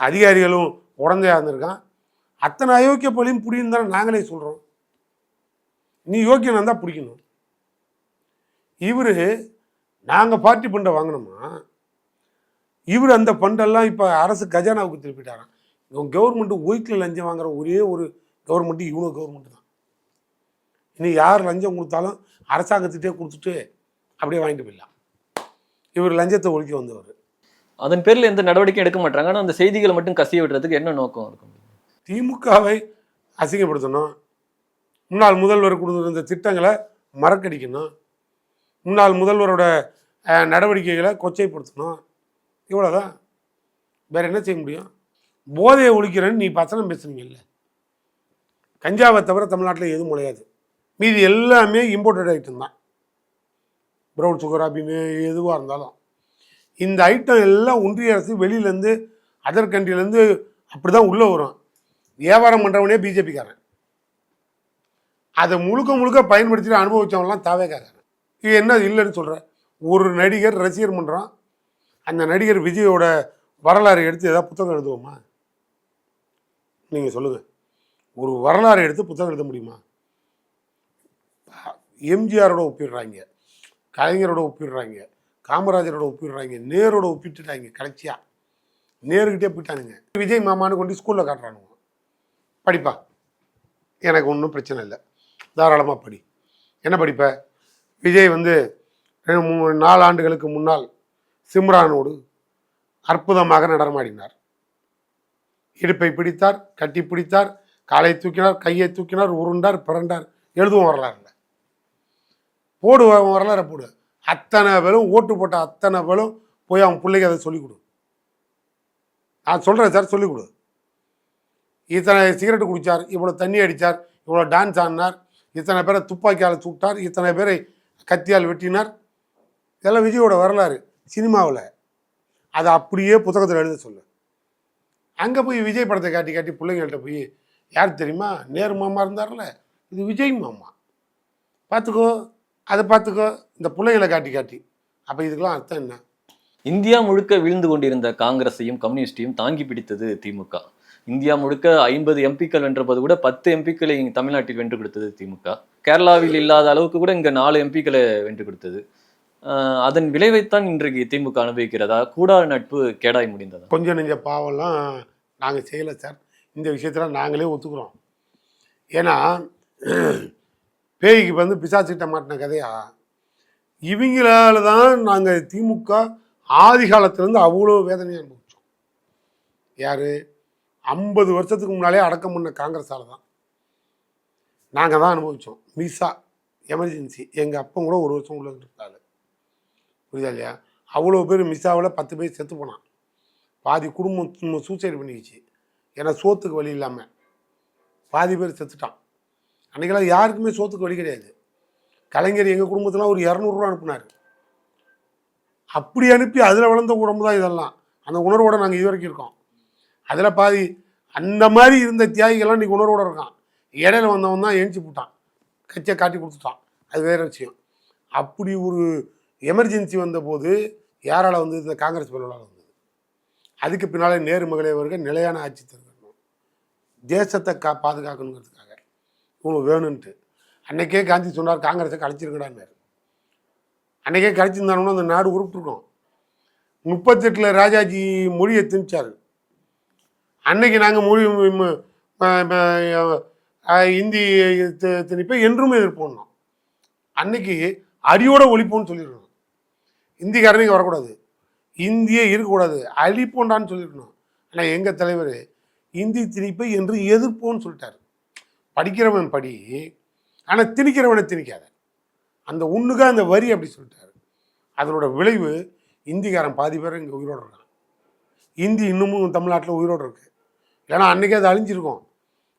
அதிகாரிகளும் உடந்தையாக இருந்திருக்கான். அத்தனை அயோக்கிய பள்ளியும் பிடின்னு தானே நாங்களே சொல்கிறோம். நீ யோக்கியம் இருந்தால் பிடிக்கணும். இவர் நாங்கள் பார்ட்டி ஃபண்டை வாங்கினோமா, இவர் அந்த ஃபண்டெல்லாம் இப்போ அரசு கஜானாவுக்கு திருப்பிட்டாரான். இவங்க கவர்மெண்ட்டு ஒயிட்டில் லஞ்சம் வாங்குற ஒரே ஒரு கவர்மெண்ட்டு இவனோ கவர்மெண்ட்டு தான். இனி யார் லஞ்சம் கொடுத்தாலும் அரசாங்கத்திட்டே கொடுத்துட்டு அப்படியே வாங்கிட்டு போயிடலாம். இவர் லஞ்சத்தை ஒழிக்க வந்தவர். அதன் பேரில் எந்த நடவடிக்கையும் எடுக்க மாட்டாங்க. ஆனால் அந்த செய்திகளை மட்டும் கசிய விடுறதுக்கு என்ன நோக்கம் இருக்கும்? திமுகவை அசிங்கப்படுத்தணும், முன்னாள் முதல்வர் கொடுத்துருந்த திட்டங்களை மறக்கடிக்கணும், முன்னாள் முதல்வரோட நடவடிக்கைகளை கொச்சைப்படுத்தணும், இவ்வளோதான். வேறு என்ன செய்ய முடியும்? போதையை ஒழிக்கிறேன்னு நீ பசனம் பேசுனீங்கல்ல, கஞ்சாவை தவிர தமிழ்நாட்டில் எதுவும் முளையாது, மீதி எல்லாமே இம்போர்ட்டட் ஐட்டம் தான். ப்ரௌன் சுகர் அப்படின்னு எதுவாக இருந்தாலும் இந்த ஐட்டம் எல்லாம் ஒன்றிய அரசு வெளியிலேருந்து அதர் கண்ட்ரிலேருந்து அப்படி தான் உள்ளே வரும். வியாபாரம் பண்ணுறவனே பிஜேபிக்காரன், அதை முழுக்க பயன்படுத்திட்டு அனுபவித்தவங்களாம் தாவேக்காரன். இது என்ன இல்லைன்னு சொல்கிறேன். ஒரு நடிகர் ரசிகர் பண்ணுறான், அந்த நடிகர் விஜயோட வரலாறு எடுத்து ஏதாவது புத்தகம் எழுதுவோமா? நீங்கள் சொல்லுங்கள், ஒரு வரலாறு எடுத்து புத்தகம் எழுத முடியுமா? எம்ஜிஆரோட ஒப்பிடுறாங்க, கலைஞரோட ஒப்பிடுறாங்க, காமராஜரோட ஒப்பிடுறாங்க, நேரோட ஒப்பிட்டுட்டாங்க. கடைசியாக நேருக்கிட்டே போயிட்டானுங்க. விஜய் மாமானு கொண்டு ஸ்கூலில் காட்டுறானுங்க. படிப்பா, எனக்கு ஒன்றும் பிரச்சனை இல்லை, தாராளமாக படி. என்ன படிப்ப? விஜய் வந்து 4 ஆண்டுகளுக்கு முன்னால் சிம்ரானோடு அற்புதமாக நடனமாடினார். இடுப்பை பிடித்தார், கட்டி பிடித்தார், காலை தூக்கினார், கையை தூக்கினார், உருண்டார், பிறண்டார். எழுதுவோம் வரலாறுல, போடுவோம் வரலாறு போடு. அத்தனை பேரும் ஓட்டு போட்ட அத்தனை பேரும் போய் அவன் பிள்ளைக்கு அதை சொல்லிக் கொடு. நான் சொல்கிறேன் சார், சொல்லிக் கொடு. இத்தனை சிகரெட்டு குடித்தார், இவ்வளோ தண்ணி அடித்தார், இவ்வளோ டான்ஸ் ஆடினார், இத்தனை பேரை துப்பாக்கியால் சுட்டார், இத்தனை பேரை கத்தியால் வெட்டினார். இதெல்லாம் விஜயோட வரலாறு சினிமாவில். அதை அப்படியே புத்தகத்தில் எழுத சொல்லு. அங்கே போய் விஜய் படத்தை காட்டி காட்டி பிள்ளைங்கள்ட்ட போய், யார் தெரியுமா, நேரு மாமா இருந்தார்ல, இது விஜய் மாமா, பார்த்துக்கோ, அதை பார்த்துக்கோ, இந்த பிள்ளைங்களை காட்டி காட்டி. அப்போ இதுக்கெல்லாம் அர்த்தம் என்ன? இந்தியா முழுக்க வீழ்ந்து கொண்டிருந்த காங்கிரஸையும் கம்யூனிஸ்டையும் தாங்கி பிடித்தது திமுக. இந்தியா முழுக்க 50 எம்பிக்கள் வென்றபோது கூட 10 எம்பிக்களை தமிழ்நாட்டில் வென்று கொடுத்தது திமுக. கேரளாவில் இல்லாத அளவுக்கு கூட இங்கே 4 எம்பிக்களை வென்று கொடுத்தது. அதன் விளைவைத்தான் இன்றைக்கு திமுக அனுபவிக்கிறதா? கூடாத நட்பு கேடாய் முடிந்ததா? கொஞ்சம் நெஞ்ச பாவம்லாம் நாங்கள் செய்யலை சார். இந்த விஷயத்தில் நாங்களே ஒத்துக்கிறோம். ஏன்னா பேய்க்கு வந்து பிசாசிட்ட மாட்டின கதையா, இவங்களால தான் நாங்கள் திமுக ஆதி காலத்திலேருந்து அவ்வளோ வேதனையாக அனுபவித்தோம். யார்? 50 வருஷத்துக்கு முன்னாலே அடக்கம் பண்ண காங்கிரஸால் தான் நாங்கள் தான் அனுபவித்தோம். மிசா எமர்ஜென்சி, எங்கள் அப்பன் கூட 1 வருஷம் உள்ள இருந்தாள், புரியுதா இல்லையா? அவ்வளோ பேர் மிஸ்ஸாவில் 10 பேர் செத்து போனான். பாதி குடும்பம் சூசைட் பண்ணிக்கிச்சு, ஏன்னா சோத்துக்கு வழி இல்லாமல் பாதி பேர் செத்துட்டான். அன்றைக்கெல்லாம் யாருக்குமே சோத்துக்கு வழி கிடையாது. கலைஞர் எங்கள் குடும்பத்தில் ஒரு 200 ரூபா அனுப்புனார். அப்படி அனுப்பி அதில் வளர்ந்த உடம்பு தான் இதெல்லாம். அந்த உணர்வோடு நாங்கள் இது வரைக்கும் இருக்கோம். அதில் பாதி அந்த மாதிரி இருந்த தியாகிகள்லாம் இன்றைக்கி உணர்வோடு இருக்கான். இடையில வந்தவன் தான் எழுச்சி போட்டான், கட்சியை காட்டி கொடுத்துட்டான், அது வேறு விஷயம். அப்படி ஒரு எமர்ஜென்சி வந்தபோது யாரால் வந்து இந்த காங்கிரஸ் பிள்ளைகளால் வந்தது. அதுக்கு பின்னால் நேரு மகளே அவர்கள் நிலையான ஆட்சி தரணும், தேசத்தை பாதுகாக்கணுங்கிறதுக்காக இவங்க வேணும்ன்ட்டு. அன்றைக்கே காந்தி சொன்னார் காங்கிரஸை கலைச்சிருக்கடான்னாரு. அன்றைக்கே கலைச்சிருந்தானோன்னு அந்த நாடு உருப்பிட்டுருக்கோம். 38 ராஜாஜி மொழியை திணிச்சார். அன்னைக்கு நாங்கள் மொழி இந்தி திணிப்பை என்றுமே எதிர்ப்போம். அன்னைக்கு அடியோட ஒழிப்போன்னு சொல்லியிருக்கணும். இந்திக்காரனைக்கு வரக்கூடாது, இந்தியே இருக்கக்கூடாது, அழிப்போண்டான்னு சொல்லியிருக்கணும். ஆனால் எங்கள் தலைவர் இந்தி திணிப்பை என்று எதிர்ப்போன்னு சொல்லிட்டார். படிக்கிறவன் படி, ஆனால் திணிக்கிறவனை திணிக்காத, அந்த ஒன்றுக்கா அந்த வரி அப்படி சொல்லிட்டார். அதனோட விளைவு இந்திக்காரன் பாதி பேர் இங்கே உயிரோடு இருக்கான். இந்தி இன்னமும் தமிழ்நாட்டில் உயிரோடு இருக்கு. ஏன்னா அன்றைக்கி அது அழிஞ்சிருக்கும்,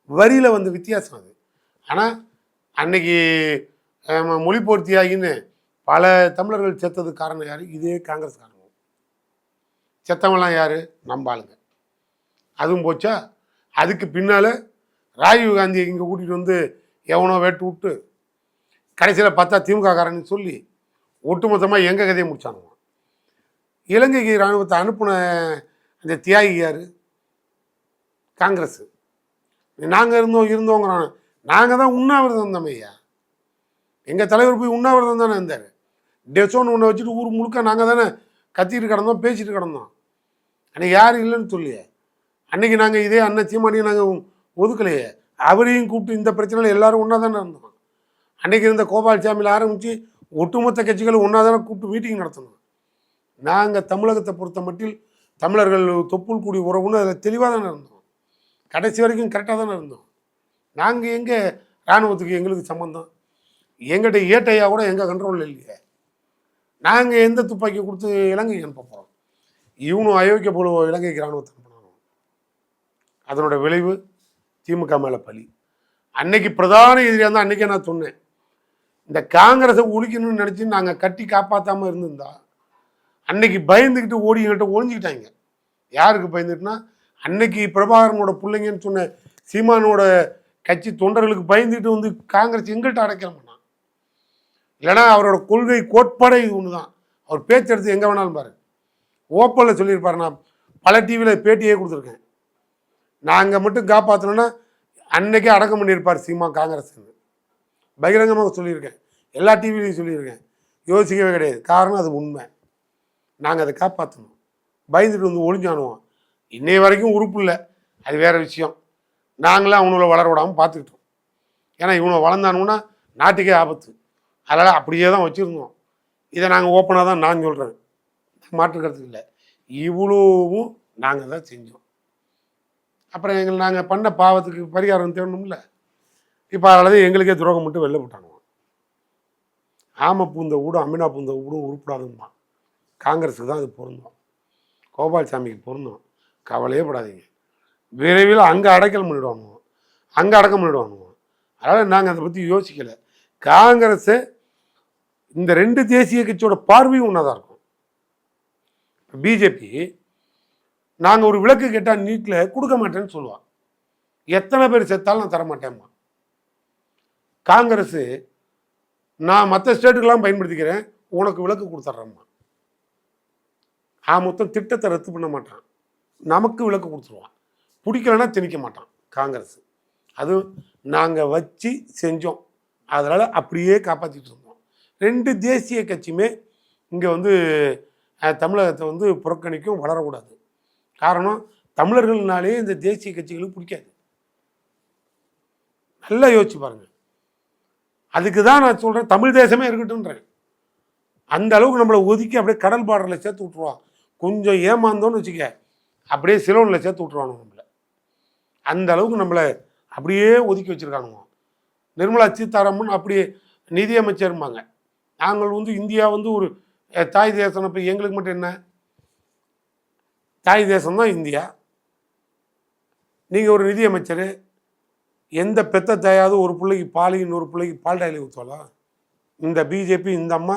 வரியில் வந்து வித்தியாசம் அது. ஆனால் அன்னைக்கு மொழிபோர்த்தியாகின்னு பல தமிழர்கள் செத்ததுக்கு காரணம் யார்? இதே காங்கிரஸ் காரணம். செத்தவங்களாம் யார்? நம்ம ஆளுங்க. அதுவும் போச்சா. அதுக்கு பின்னால் ராஜீவ் காந்தியை இங்கே கூட்டிகிட்டு வந்து எவனோ வேட்டு விட்டு கடைசியில் பார்த்தா திமுக காரன்னு சொல்லி ஒட்டுமொத்தமாக எங்கள் கதையை முடிச்சானுவோம். இலங்கைக்கு இராணுவத்தை அனுப்பின அந்த தியாகி யார்? காங்கிரஸ். நாங்கள் இருந்தோங்கிறான். நாங்கள் தான் உண்ணாவிரதம் இருந்தோம் ஐயா. எங்கள் தலைவர் போய் உண்ணாவிரதம் தானே இருந்தார். டெசோன்னு ஒன்றை வச்சுட்டு ஊர் முழுக்க நாங்கள் தானே கத்திட்டு கிடந்தோம், பேசிட்டு கிடந்தோம். அன்றைக்கி யாரும் இல்லைன்னு சொல்லியே. அன்றைக்கி நாங்கள் இதே அண்ணன் சீமானியும் நாங்கள் ஒதுக்கலையே. அவரையும் கூப்பிட்டு இந்த பிரச்சனையில் எல்லோரும் ஒன்றா தானே இருந்தோம். அன்றைக்கி இருந்த கோபால்சாமியில் ஆரம்பித்து ஒட்டுமொத்த கட்சிகளும் ஒன்றா தானே கூப்பிட்டு மீட்டிங் நடத்தணும். நாங்கள் தமிழகத்தை பொறுத்த மட்டில் தமிழர்கள் தொப்புள் கூடி உறவுன்னு அதில் தெளிவாக தானே இருந்தோம். கடைசி வரைக்கும் கரெக்டாக தானே இருந்தோம். நாங்கள் எங்கே இராணுவத்துக்கு எங்களுக்கு சம்மந்தம்? எங்கிட்ட ஏட்டையா கூட எங்கள் கண்ட்ரோலில் இல்லையே. நாங்கள் எந்த துப்பாக்கி கொடுத்து இலங்கைக்கு அனுப்ப போகிறோம்? இவனும் அயோக்கிய போல இலங்கைக்கு இராணுவத்தை அனுப்பினாங்க. அதனோட விளைவு திமுக மேலே பழி. அன்னைக்கு பிரதான எதிரியாக இருந்தால் அன்றைக்கே நான் சொன்னேன், இந்த காங்கிரஸை ஒழிக்கணும்னு நினச்சி நாங்கள் கட்டி காப்பாற்றாமல் இருந்திருந்தா அன்னைக்கு பயந்துக்கிட்டு ஓடி எங்கள்கிட்ட ஒழிஞ்சிக்கிட்டாங்க. யாருக்கு பயந்துட்டுனா, அன்னைக்கு பிரபாகரனோட பிள்ளைங்கன்னு சொன்ன சீமானோட கட்சி தொண்டர்களுக்கு பயந்துட்டு வந்து காங்கிரஸ் எங்கள்கிட்ட அடைக்கிற மாட்டான். இல்லைனா அவரோட கொள்கை கோட்பாடே இது ஒன்று தான். அவர் பேச்சு எடுத்து எங்கே வேணாலும் பாரு, ஓப்பனில் சொல்லியிருப்பார். நான் பல டிவியில் பேட்டியே கொடுத்துருக்கேன். நாங்கள் மட்டும் காப்பாற்றணுன்னா அன்னைக்கே அடக்கம் பண்ணியிருப்பார் சீமா காங்கிரஸ்ன்னு பகிரங்கமாக சொல்லியிருக்கேன். எல்லா டிவிலையும் சொல்லியிருக்கேன். யோசிக்கவே கிடையாது. காரணம் அது உண்மை. நாங்கள் அதை காப்பாற்றணும். பயந்துட்டு வந்து ஒளிஞ்சானுவோம். இன்னைய வரைக்கும் உறுப்பு இல்லை, அது வேறு விஷயம். நாங்களாம் அவங்கள வளர விடாமல் பார்த்துக்கிட்டோம். ஏன்னா இவனை வளர்ந்தானுன்னா நாட்டுக்கே ஆபத்து. அதனால் அப்படியே தான் வச்சுருந்தோம். இதை நாங்கள் ஓப்பனாக தான் நான் சொல்கிறேன், மாற்றுக்கிறதுக்கு இல்லை. இவ்வளவும் நாங்கள் தான் செஞ்சோம். அப்புறம் நாங்கள் பண்ண பாவத்துக்கு பரிகாரம் தேடணும்ல. இப்போ அதனால எங்களுக்கே துரோகம் மட்டும் வெளில போட்டானுவோம். ஆமை பூந்த வீடும் அமினா பூந்த வீடும் உருப்படாதுமா. காங்கிரஸுக்கு தான் அது பொருந்தோம், கோபால்சாமிக்கு பொருந்தோம். கவலையே படாதீங்க, விரைவில் அங்கே அடைக்கல் பண்ணிவிடுவானுவோம், அங்கே அடக்கம் பண்ணிவிடுவானுவோம். அதனால் நாங்கள் அதை பற்றி யோசிக்கலை. காங்கிரஸை இந்த ரெண்டு தேசிய கட்சியோட பார்வையும் ஒன்றா தான் இருக்கும். பிஜேபி நாங்கள் ஒரு விளக்கு கேட்டால் நீட்டில் கொடுக்க மாட்டேன்னு சொல்லுவான். எத்தனை பேர் செத்தாலும் நான் தரமாட்டேம்மா. காங்கிரஸ் நான் மற்ற ஸ்டேட்டுக்கெல்லாம் பயன்படுத்திக்கிறேன், உனக்கு விளக்கு கொடுத்துட்றேம்மா. மொத்தம் திட்டத்தை ரத்து பண்ண மாட்டான், நமக்கு விளக்கு கொடுத்துருவான். பிடிக்கலன்னா திணிக்க மாட்டான் காங்கிரஸ். அது நாங்கள் வச்சு செஞ்சோம். அதனால் அப்படியே காப்பாற்றிட்டு இருந்தோம். ரெண்டு தேசிய கட்சியுமே இங்கே வந்து தமிழகத்தை வந்து புறக்கணிக்கும், வளரக்கூடாது. காரணம், தமிழர்கள்னாலே இந்த தேசிய கட்சிகளுக்கு பிடிக்காது. நல்லா யோசிச்சு பாருங்கள். அதுக்கு தான் நான் சொல்கிறேன், தமிழ் தேசமே இருக்கட்டும்ன்றேன். அந்த அளவுக்கு நம்மளை ஒதுக்கி அப்படியே கடல் பார்டரில் சேர்த்து விட்ருவான். கொஞ்சம் ஏமாந்தோன்னு வச்சுக்க, அப்படியே சிலோனில் சேர்த்து விட்ருவானுங்க நம்மளை. அந்த அளவுக்கு நம்மளை அப்படியே ஒதுக்கி வச்சுருக்கானுங்க. நிர்மலா சீதாராமன் அப்படியே நிதியமைச்சர்பாங்க. நாங்கள் வந்து இந்தியா வந்து ஒரு தாய் தேசம். இப்போ எங்களுக்கு மட்டும் என்ன, தாய் தேசம்தான் இந்தியா. நீங்கள் ஒரு நிதியமைச்சர், எந்த பெத்த தாயாவது ஒரு பிள்ளைக்கு பால், இன்னொரு பிள்ளைக்கு பால் டாயில் ஊற்றுவாளா? இந்த பிஜேபி இந்த அம்மா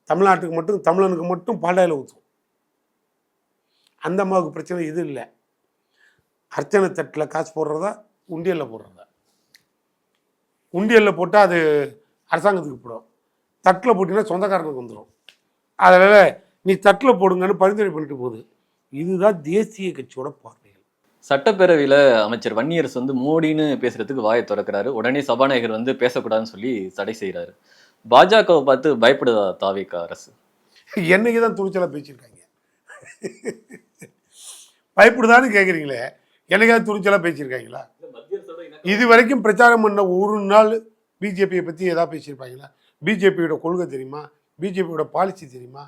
தமிழ்நாட்டுக்கு மட்டும், தமிழனுக்கு மட்டும் பால் டாயில் ஊற்றும். அந்த அம்மாவுக்கு பிரச்சனை இது இல்லை. அர்ச்சனை தட்டில் காசு போடுறதா, உண்டியலில் போடுறதா? உண்டியலில் போட்டால் அது அரசாங்கத்துக்கு போடும், தட்டில் போட்டிங்கன்னா சொந்தக்காரனுக்கு வந்துடும். அதனால் நீ தட்டில் போடுங்கன்னு பரிந்துரை பண்ணிட்டு போகுது. இதுதான் தேசிய கட்சியோட பார்வைகள். சட்டப்பேரவையில் அமைச்சர் வன்னியரசு வந்து மோடின்னு பேசுறதுக்கு வாயை திறக்கிறாரு. உடனே சபாநாயகர் வந்து பேசக்கூடாதுன்னு சொல்லி தடை செய்கிறாரு. பாஜகவை பார்த்து பயப்படுதா தாவேக அரசு? என்னைக்கு தான் துணிச்சலாக பேசியிருக்காங்க? பயப்படுதான்னு கேட்குறீங்களே, என்னைக்காவது துணிச்சலாக பேசியிருக்காங்களா? இது வரைக்கும் பிரச்சாரம் பண்ண ஒரு நாள் பிஜேபியை பற்றி எதாவது பேசியிருப்பாங்களா? பிஜேபியோட கொள்கை தெரியுமா? பிஜேபியோட பாலிசி தெரியுமா?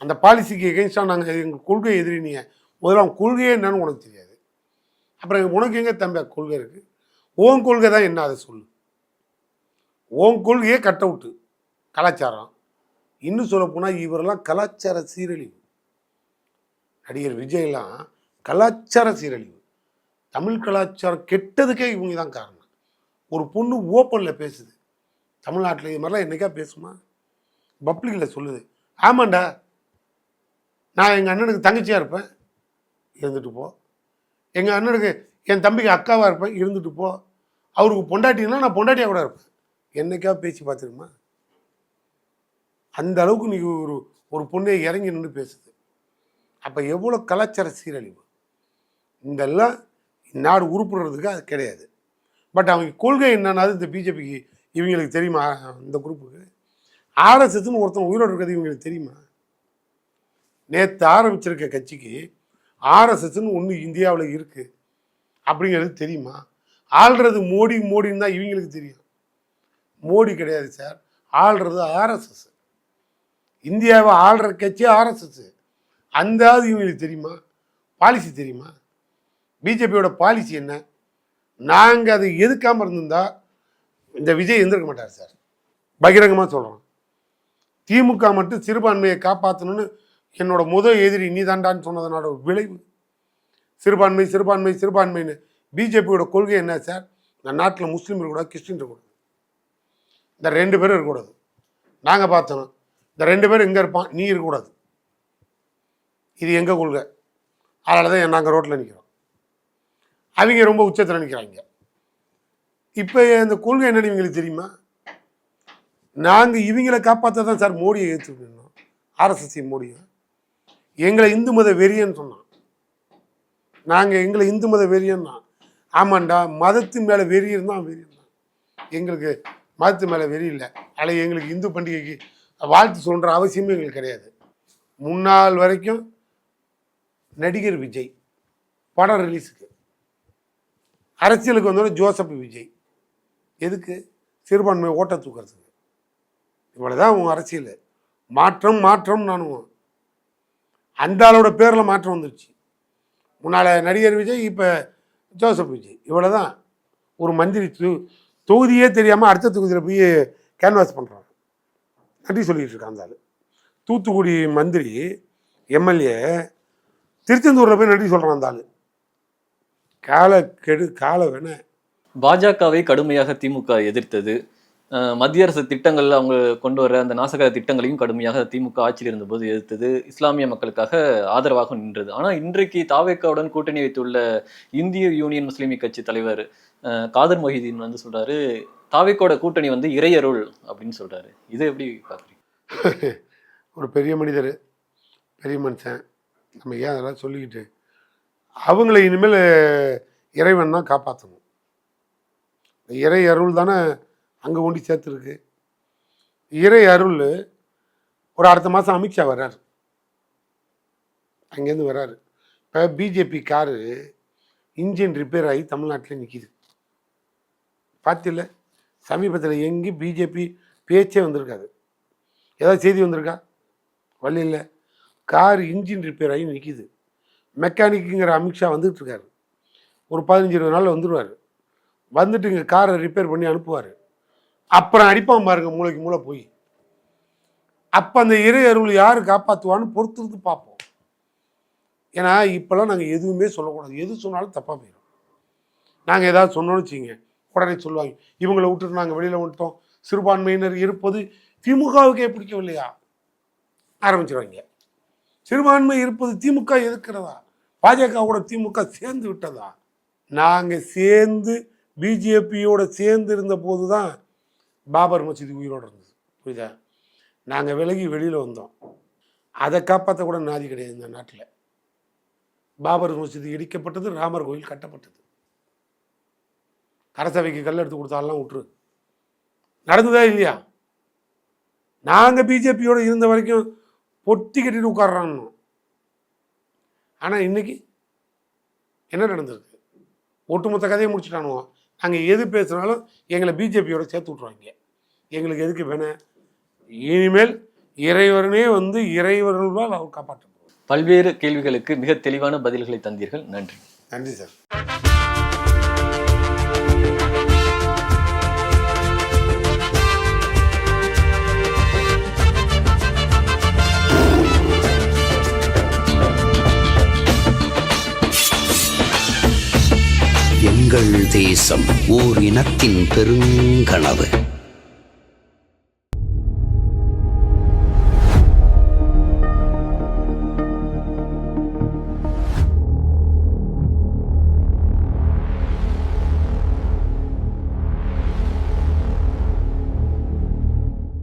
அந்த பாலிசிக்கு எகென்ஸ்டாக நாங்கள் எங்கள் கொள்கை எதிரினீங்க. முதல்ல அவன் கொள்கையே என்னன்னு உனக்கு தெரியாது. அப்புறம் உனக்கு எங்கே தம்பி கொள்கை இருக்குது? ஓன் கொள்கை தான் என்ன, அதை சொல்லு. ஓன் கொள்கையே கட் அவுட்டு கலாச்சாரம். இன்னும் சொல்ல போனால் இவரெல்லாம் கலாச்சார சீரழிவு. நடிகர் விஜயெல்லாம் கலாச்சார சீரழிவு. தமிழ் கலாச்சாரம் கெட்டதுக்கே இவங்க தான் காரணம். ஒரு பொண்ணு ஓப்பனில் பேசுது தமிழ்நாட்டில், இது மாதிரிலாம் என்னைக்கா பேசுமா? பப்ளிக்கில் சொல்லுது, ஆமாண்டா நான் எங்கள் அண்ணனுக்கு தங்கச்சியாக இருப்பேன், இருந்துட்டு போ. எங்கள் அண்ணனுக்கு என் தம்பிக்கு அக்காவாக இருப்பேன், இருந்துட்டு போ. அவருக்கு பொண்டாட்டின்னா நான் பொண்டாட்டியாக கூட இருப்பேன். என்னைக்கா பேசி பார்த்துருமா? அந்த அளவுக்கு நீ ஒரு பொண்ணை இறங்கி நின்று பேசுது. அப்போ எவ்வளோ கலாச்சார சீரழிவு. இதெல்லாம் நாடு உருப்புறதுக்கு அது கிடையாது. பட் அவங்க கொள்கை என்னன்னாது இந்த பிஜேபிக்கு இவங்களுக்கு தெரியுமா? இந்த குரூப்புக்கு ஆர்எஸ்எஸ்ன்னு ஒருத்தன் உயிரோடு இருக்கிறது இவங்களுக்கு தெரியுமா? நேற்று ஆரம்பிச்சிருக்க கட்சிக்கு ஆர்எஸ்எஸ்ன்னு ஒன்று இந்தியாவில் இருக்குது அப்படிங்கிறது தெரியுமா? ஆள்றது மோடின்னு தான் இவங்களுக்கு தெரியும். மோடி கிடையாது சார், ஆள்றது ஆர்எஸ்எஸ். இந்தியாவை ஆள்ற கட்சி ஆர்எஸ்எஸ். அந்த இவங்களுக்கு தெரியுமா? பாலிசி தெரியுமா? பிஜேபியோட பாலிசி என்ன? நாங்கள் அதை எதுக்காமல் இருந்திருந்தா இந்த விஜய் இருந்திருக்க மாட்டார் சார். பகிரங்கமாக சொல்கிறோம். திமுக மட்டும் சிறுபான்மையை காப்பாற்றணும்னு என்னோட முதல் எதிரி நீ தாண்டான்னு சொன்னதனோட விளைவு சிறுபான்மை சிறுபான்மை சிறுபான்மைன்னு. பிஜேபியோட கொள்கை என்ன சார்? இந்த நாட்டில் முஸ்லீம் இருக்கக்கூடாது, கிறிஸ்டின் இருக்கக்கூடாது, இந்த 2 பேரும் இருக்கக்கூடாது. நாங்கள் பார்த்தோம், இந்த 2 பேரும் எங்கே இருப்பான், நீ இருக்கக்கூடாது. இது எங்கள் கொள்கை. அதனால தான் நாங்கள் ரோட்டில் நிற்கிறோம். அவங்க ரொம்ப உச்சத்தில் நிற்கிறாங்க. இப்போ இந்த கொள்கை என்னன்னு இவங்களுக்கு தெரியுமா? நாங்கள் இவங்களை காப்பாற்ற தான் சார் மோடியை ஏற்றுக்கணும். ஆர்எஸ்எஸ் மோடியை எங்களை இந்து மத வெறியன்னு சொன்னான். நாங்கள் எங்களை இந்து மத வெறியன்னா, ஆமாண்டா மதத்து மேலே வெறி இருந்தால் வெறியன் தான். எங்களுக்கு மதத்து மேலே வெறி இல்லை. அதில் எங்களுக்கு இந்து பண்டிகைக்கு வாழ்த்து சொல்கிற அவசியமே எங்களுக்கு கிடையாது. முன்னாள் வரைக்கும் நடிகர் விஜய் படம் ரிலீஸுக்கு, அரசியலுக்கு வந்தோடனே ஜோசப் விஜய் எதுக்கு? சிறுபான்மை ஓட்ட தூக்கிறதுக்கு. இவ்வளோதான் உன் அரசியல். மாற்றம் மாற்றம் நானும் அந்த ஆளோட பேரில் மாற்றம் வந்துருச்சு. முன்னால் நடிகர் விஜய், இப்போ ஜோசப் விஜய். இவ்வளோதான். ஒரு மந்திரி தொகுதியே தெரியாமல் அடுத்த தொகுதியில் போய் கேன்வாஸ் பண்ணுறாங்க. நன்றி சொல்லிட்டு இருக்கான் அந்த ஆள். தூத்துக்குடி மந்திரி எம்எல்ஏ திருச்செந்தூரில் போய் நன்றி சொல்கிறான் அந்த ஆள். கால வேண. பாஜகவை கடுமையாக திமுக எதிர்த்தது. மத்திய அரசு திட்டங்கள் அவங்க கொண்டு வர அந்த நாசகர திட்டங்களையும் கடுமையாக திமுக ஆட்சியில் இருந்தபோது எதிர்த்தது. இஸ்லாமிய மக்களுக்காக ஆதரவாக நின்றது. ஆனால் இன்றைக்கு தாவேகாவுடன் கூட்டணி வைத்துள்ள இந்திய யூனியன் முஸ்லீம் கட்சி தலைவர் காதர் மொஹிதீன் வந்து சொல்றாரு, தாவேகாவோட கூட்டணி வந்து இறையருள் அப்படின்னு சொல்றாரு. இதை எப்படி பார்க்குறீங்க? ஒரு பெரிய மனிதர், பெரிய மனுஷன், நம்ம ஏன் அதெல்லாம் சொல்லிக்கிட்டு அவங்கள இனிமேல் இறைவன் தான் காப்பாற்றணும். இறை அருள் தானே அங்கே கொண்டு சேர்த்துருக்கு. இறை அருள் ஒரு அடுத்த மாதம் அமித்ஷா வர்றார், அங்கேருந்து வர்றாரு. இப்போ பிஜேபி காரு இன்ஜின் ரிப்பேர் ஆகி தமிழ்நாட்டில் நிற்கிது. பார்த்தில்ல? சமீபத்தில் எங்கேயும் பிஜேபி பேச்சே வந்திருக்காது. ஏதாவது செய்தி வந்திருக்கா? வழி இல்லை. கார் இன்ஜின் ரிப்பேர் ஆகி நிற்கிது. மெக்கானிக்குங்கிற அமித்ஷா வந்துட்டு இருக்காரு. ஒரு 15-20 நாளில் வந்துடுவார். வந்துட்டு இங்கே காரை ரிப்பேர் பண்ணி அனுப்புவார். அப்புறம் அடிப்பான் பாருங்க, மூளைக்கு மூளை போய். அப்போ அந்த இறை அருள் யார் காப்பாற்றுவான்னு பொறுத்திருந்து பார்ப்போம். ஏன்னா இப்போல்லாம் நாங்கள் எதுவுமே சொல்லக்கூடாது. எது சொன்னாலும் தப்பாக போயிடும். நாங்கள் ஏதாவது சொன்னோன்னு வச்சுங்க, உடனே சொல்லுவாங்க இவங்களை விட்டுட்டு நாங்கள் வெளியில் வந்துட்டோம், சிறுபான்மையினர் இருப்பது திமுகவுக்கே பிடிக்கவில்லையா ஆரம்பிச்சிருவாங்க. சிறுபான்மை இருப்பது திமுக எதிர்க்கிறதா? பாஜக கூட திமுக சேர்ந்து விட்டதா? நாங்கள் சேர்ந்து பிஜேபியோட சேர்ந்து இருந்த போது தான் பாபர் மசூதி உயிரோடு இருந்தது. புரியுதா? நாங்கள் விலகி வெளியில் வந்தோம். அதை காப்பாற்ற கூட நாதி கிடையாது இந்த நாட்டில். பாபர் மசூதி இடிக்கப்பட்டது, ராமர் கோயில் கட்டப்பட்டது. அரசவைக்கு கல் எடுத்து கொடுத்தாலாம் விட்டுரு. நடந்ததா இல்லையா? நாங்கள் பிஜேபியோடு இருந்த வரைக்கும் பொட்டி கட்டிட்டு உட்கார்றான்னு. ஆனால் இன்னைக்கு என்ன நடந்திருக்கு? ஒட்டுமொத்த கதையை முடிச்சுட்டானுவோம். நாங்கள் எது பேசுனாலும் எங்களை பிஜேபியோட சேர்த்து விட்ருவாங்க. எங்களுக்கு எதுக்கு வேணும்? இனிமேல் இறைவனே வந்து இறைவர்களால் அவர் காப்பாற்ற. பல்வேறு கேள்விகளுக்கு மிக தெளிவான பதில்களை தந்தீர்கள். நன்றி. நன்றி சார். எங்கள் தேசம் ஓர் இனத்தின் பெருங்கனவு.